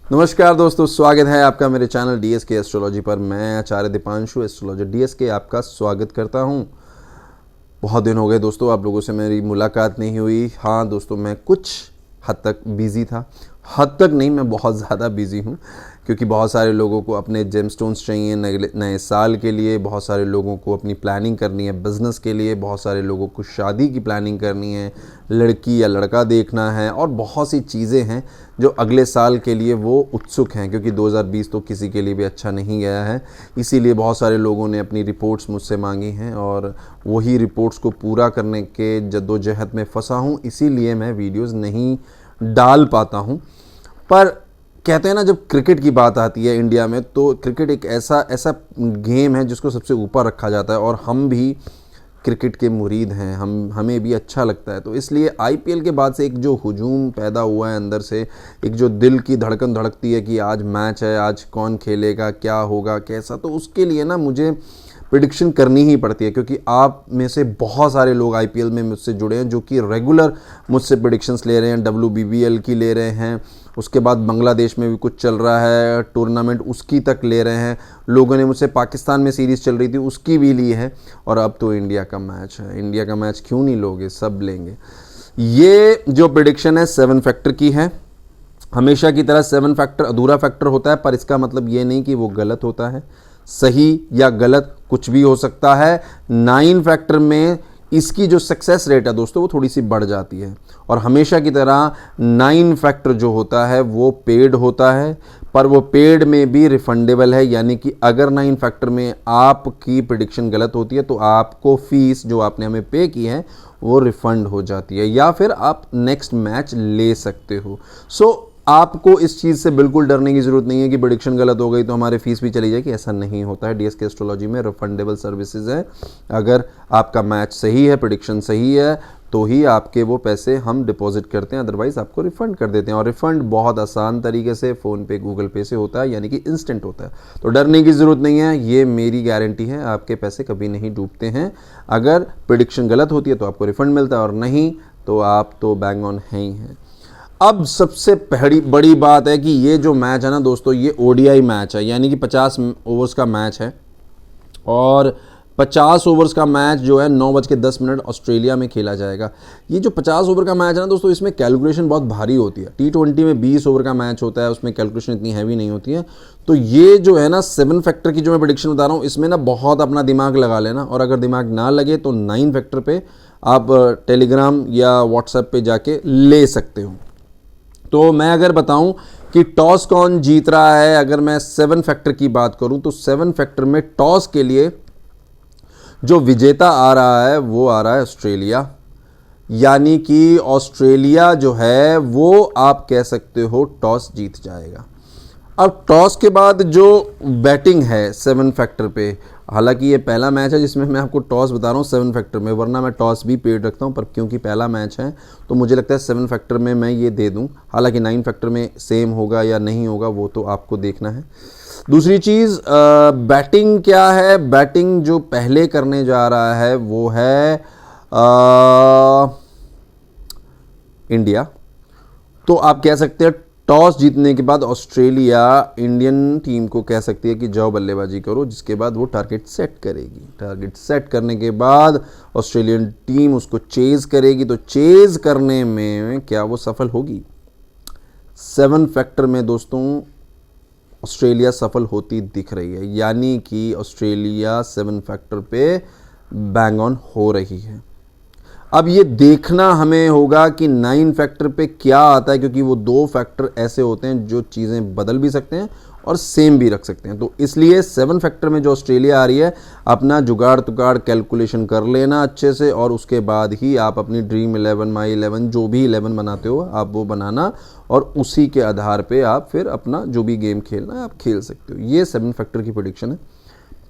नमस्कार दोस्तों, स्वागत है आपका मेरे चैनल डीएसके एस्ट्रोलॉजी पर। मैं आचार्य दीपांशु, एस्ट्रोलॉजर डीएसके, आपका स्वागत करता हूं। बहुत दिन हो गए दोस्तों, आप लोगों से मेरी मुलाकात नहीं हुई। हाँ दोस्तों, मैं कुछ हद तक बिज़ी था। हद तक नहीं, मैं बहुत ज़्यादा बिज़ी हूँ, क्योंकि बहुत सारे लोगों को अपने जेमस्टोन्स चाहिए नए साल के लिए, बहुत सारे लोगों को अपनी प्लानिंग करनी है बिज़नेस के लिए, बहुत सारे लोगों को शादी की प्लानिंग करनी है, लड़की या लड़का देखना है, और बहुत सी चीज़ें हैं जो अगले साल के लिए वो उत्सुक हैं, क्योंकि 2020 तो किसी के लिए भी अच्छा नहीं गया है। इसीलिए बहुत सारे लोगों ने अपनी रिपोर्ट्स मुझसे मांगी हैं और वही रिपोर्ट्स को पूरा करने के जद्दोजहद में फंसा हूँ। इसीलिए मैं वीडियोस नहीं डाल पाता हूँ। पर कहते हैं ना, जब क्रिकेट की बात आती है इंडिया में, तो क्रिकेट एक ऐसा गेम है जिसको सबसे ऊपर रखा जाता है, और हम भी क्रिकेट के मुरीद हैं। हमें भी अच्छा लगता है। तो इसलिए आईपीएल के बाद से एक जो हुजूम पैदा हुआ है अंदर से, एक जो दिल की धड़कन धड़कती है कि आज मैच है, आज कौन खेलेगा, क्या होगा, कैसा, तो उसके लिए ना मुझे प्रिडिक्शन करनी ही पड़ती है, क्योंकि आप में से बहुत सारे लोग आईपीएल में मुझसे जुड़े हैं, जो कि रेगुलर मुझसे प्रिडिक्शंस ले रहे हैं। WBBL की ले रहे हैं, उसके बाद बांग्लादेश में भी कुछ चल रहा है टूर्नामेंट, उसकी तक ले रहे हैं। लोगों ने मुझसे पाकिस्तान में सीरीज़ चल रही थी उसकी भी ली है, और अब तो इंडिया का मैच है। इंडिया का मैच क्यों नहीं लोगे, सब लेंगे। ये जो प्रिडिक्शन है 7 फैक्टर की है। हमेशा की तरह 7 फैक्टर अधूरा फैक्टर होता है, पर इसका मतलब ये नहीं कि वो गलत होता है। सही या गलत कुछ भी हो सकता है। 9 फैक्टर में इसकी जो सक्सेस रेट है दोस्तों, वो थोड़ी सी बढ़ जाती है। और हमेशा की तरह 9 फैक्टर जो होता है वो पेड होता है, पर वो पेड में भी रिफंडेबल है। यानी कि अगर 9 फैक्टर में आपकी प्रिडिक्शन गलत होती है तो आपको फीस जो आपने हमें पे की है वो रिफंड हो जाती है, या फिर आप नेक्स्ट मैच ले सकते हो। सो आपको इस चीज़ से बिल्कुल डरने की ज़रूरत नहीं है कि प्रेडिक्शन गलत हो गई तो हमारे फीस भी चली जाएगी। ऐसा नहीं होता है। डीएसके एस्ट्रोलॉजी में रिफंडेबल सर्विसेज है। अगर आपका मैच सही है, प्रेडिक्शन सही है, तो ही आपके वो पैसे हम डिपॉजिट करते हैं, अदरवाइज़ आपको रिफ़ंड कर देते हैं। और रिफ़ंड बहुत आसान तरीके से फ़ोनपे, गूगल पे से होता है, यानी कि इंस्टेंट होता है। तो डरने की ज़रूरत नहीं है, ये मेरी गारंटी है। आपके पैसे कभी नहीं डूबते हैं। अगर प्रेडिक्शन गलत होती है तो आपको रिफ़ंड मिलता है, और नहीं तो आप तो बैंग ऑन है ही हैं। अब सबसे बड़ी बात है कि ये जो मैच है ना दोस्तों, ये ओडीआई मैच है, यानी कि 50 ओवर्स का मैच है। और 50 ओवर्स का मैच जो है 9:10 ऑस्ट्रेलिया में खेला जाएगा। ये जो 50 ओवर का मैच है ना दोस्तों, इसमें कैलकुलेशन बहुत भारी होती है। T20 में 20 ओवर का मैच होता है, उसमें कैलकुलेशन इतनी हैवी नहीं होती है। तो ये जो है ना 7 फैक्टर की जो मैं प्रेडिक्शन बता रहा हूँ, इसमें ना बहुत अपना दिमाग लगा लेना, और अगर दिमाग ना लगे तो 9 फैक्टर पे आप टेलीग्राम या व्हाट्सएप पे जाके ले सकते हो। तो मैं अगर बताऊं कि टॉस कौन जीत रहा है, अगर मैं 7 फैक्टर की बात करूं तो 7 फैक्टर में टॉस के लिए जो विजेता आ रहा है वो आ रहा है ऑस्ट्रेलिया। यानी कि ऑस्ट्रेलिया जो है वो आप कह सकते हो टॉस जीत जाएगा। अब टॉस के बाद जो बैटिंग है 7 फैक्टर पे, हालांकि ये पहला मैच है जिसमें मैं आपको टॉस बता रहा हूँ 7 फैक्टर में, वरना मैं टॉस भी पेड रखता हूँ, पर क्योंकि पहला मैच है तो मुझे लगता है 7 फैक्टर में मैं ये दे दूँ। हालांकि 9 फैक्टर में सेम होगा या नहीं होगा वो तो आपको देखना है। दूसरी चीज़, बैटिंग क्या है। बैटिंग जो पहले करने जा रहा है वो है इंडिया। तो आप कह सकते हैं टॉस जीतने के बाद ऑस्ट्रेलिया इंडियन टीम को कह सकती है कि जाओ बल्लेबाजी करो, जिसके बाद वो टारगेट सेट करेगी। टारगेट सेट करने के बाद ऑस्ट्रेलियन टीम उसको चेज करेगी। तो चेज करने में क्या वो सफल होगी? 7 फैक्टर में दोस्तों ऑस्ट्रेलिया सफल होती दिख रही है, यानी कि ऑस्ट्रेलिया 7 फैक्टर पे बैंग ऑन हो रही है। अब ये देखना हमें होगा कि 9 फैक्टर पे क्या आता है, क्योंकि वो 2 फैक्टर ऐसे होते हैं जो चीज़ें बदल भी सकते हैं और सेम भी रख सकते हैं। तो इसलिए 7 फैक्टर में जो ऑस्ट्रेलिया आ रही है, अपना जुगाड़ तुगाड़ कैलकुलेशन कर लेना अच्छे से, और उसके बाद ही आप अपनी ड्रीम 11, माई 11, जो भी 11 बनाते हो आप वो बनाना, और उसी के आधार पे आप फिर अपना जो भी गेम खेलना है आप खेल सकते हो। ये 7 फैक्टर की प्रेडिक्शन है।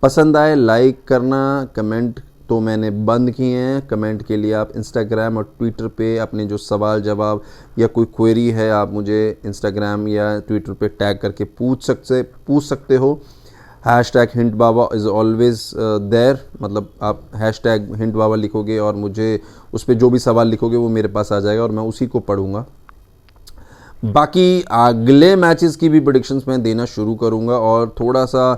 पसंद आए लाइक करना, कमेंट तो मैंने बंद किए हैं। कमेंट के लिए आप इंस्टाग्राम और ट्विटर पे अपने जो सवाल जवाब या कोई क्वेरी है आप मुझे इंस्टाग्राम या ट्विटर पे टैग करके पूछ सकते हो। #हिंट बाबा इज़ ऑलवेज देयर, मतलब आप #हिंट बाबा लिखोगे और मुझे उस पर जो भी सवाल लिखोगे वो मेरे पास आ जाएगा और मैं उसी को पढ़ूंगा। बाकी अगले मैचेस की भी प्रेडिक्शंस मैं देना शुरू करूंगा, और थोड़ा सा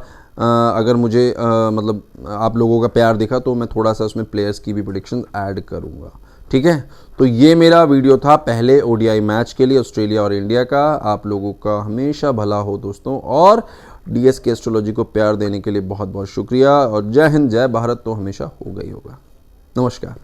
अगर मुझे मतलब आप लोगों का प्यार दिखा तो मैं थोड़ा सा उसमें प्लेयर्स की भी प्रेडिक्शन ऐड करूंगा। ठीक है, तो ये मेरा वीडियो था पहले ओडीआई मैच के लिए ऑस्ट्रेलिया और इंडिया का। आप लोगों का हमेशा भला हो दोस्तों, और डीएसके एस्ट्रोलॉजी को प्यार देने के लिए बहुत बहुत शुक्रिया, और जय हिंद जय भारत तो हमेशा होगा ही होगा। नमस्कार।